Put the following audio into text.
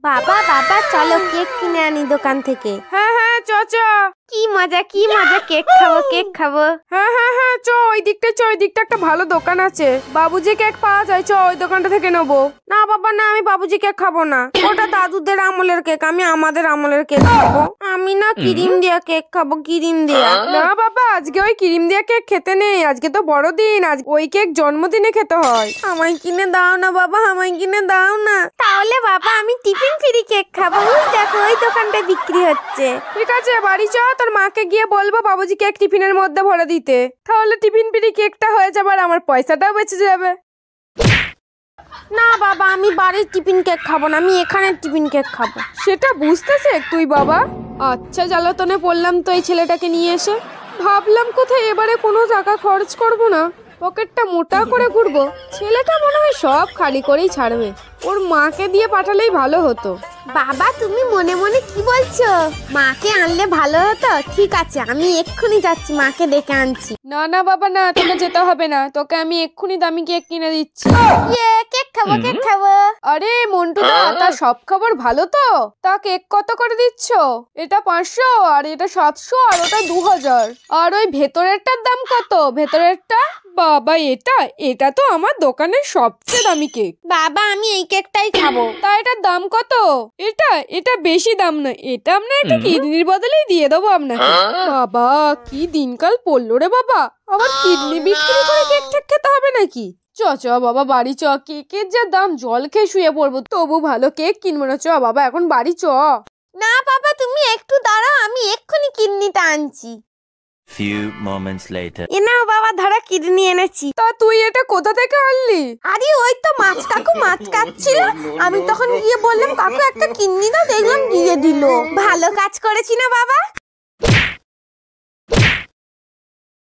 বাবা বাবা চলো কেক কিনে আনি দোকান থেকে। হ্যাঁ হ্যাঁ চ চ। কি মজা কেক খাবো কেক খাবো। হ্যাঁ হ্যাঁ হ্যাঁ চ, ওই দিকটা একটা ভালো দোকান আছে, বাবুজি কেক পাওয়া যায়, চ ওই দোকানটা থেকে নেবো। না বাবা না, আমি বাবুজি কেক খাবো না, ওটা দাদুদের আমলের কেক, আমি আমাদের আমলের কেক খাবো। আমি না ক্রিম দিয়া কেক খাবো, ক্রিম দিয়া। না বাবা, আজকে ওই ক্রিম দিয়া কেক খেতে নেই, আজকে তো বড়দিন, আজ ওই কেক জন্মদিনে খেতে হয়। আমায় কিনে দাও না বাবা, আমায় কিনে দাও না। তাহলে বাবা আমি টিফিন ফ্রি কেক খাবো, ওই দেখো ওই দোকানটা বিক্রি হচ্ছে। ঠিক আছে বাড়ি চ, তোর মাকে গিয়ে বলবো বাবুজি কেক টিফিনের মধ্যে ভরে দিতে, তাহলে টিফিন ফ্রি কেকটা হয়ে যাবে আর আমার পয়সাটাও বেঁচে যাবে। না বাবা, আমি বাড়ির টিফিন কেক খাবো না, আমি এখানের টিফিন কেক খাবো। সেটা বুঝতেছে তুই বাবা? আচ্ছা জ্বালাতনে পড়লাম তো এই ছেলেটাকে নিয়ে এসে, ভাবলাম কোথায় এবারে কোনো টাকা খরচ করবো না, পকেটটা মোটা করে ঘুরবো। ছেলেটা মনে হয় সব খালি করেই ছাড়বে, ওর মাকে দিয়ে পাঠালেই ভালো হতো। বাবা তুমি মনে মনে কি বলছো? মাকে আনলে ভালো হতো। ঠিক আছে আমি এক্ষুনি যাচ্ছি, মাকে ডেকে আনছি। না না বাবা না, তোকে যেতে হবে না, তোকে আমি এক্ষুনি দামি কেক কিনে দিচ্ছি। কেক খাবো কেক খাবো। আরে মন্টুদা, তা সব খবর ভালো তো? তা কেক কত করে দিচ্ছ? এটা 500, আর এটা 700, আর ওটা 2000। আর ওই ভেতরেরটার দাম কত? ভেতরেরটা? বাবা এটা তো আমার দোকানের সবচেয়ে দামি কেক। বাবা আমি এই কেকটাই খাবো। তা এটার দাম কত? এটা বেশি দাম না, এটা আপনার একটা কিডনির বদলেই দিয়ে দেবো আপনাকে। বাবা কি দিনকাল পড়লো রে বাবা, আবার কিডনি বিক্রি করে কেক ঠেক খেতে হবে নাকি? চ চ বাবা বাড়ি চ, কেকের যা দাম জল খেয়ে শুয়ে পড়বো, তবু ভালো কেক কিনবো না। চ বাবা এখন বাড়ি চ। না বাবা তুমি একটু দাঁড়াও, আমি এক্ষুনি কিডনিটা আনছি। Few moments later. নাও বাবা ধরো কিডনি এনেছি। তা তুই এটা কোথা থেকে আনলি? আরে ওই তো মাছ কাকু মাছ কাটছিল, আমি তখন গিয়ে বললাম কাকু একটা কিডনি দাও, দেখলাম দিয়ে দিল। ভালো কাজ করেছি না বাবা?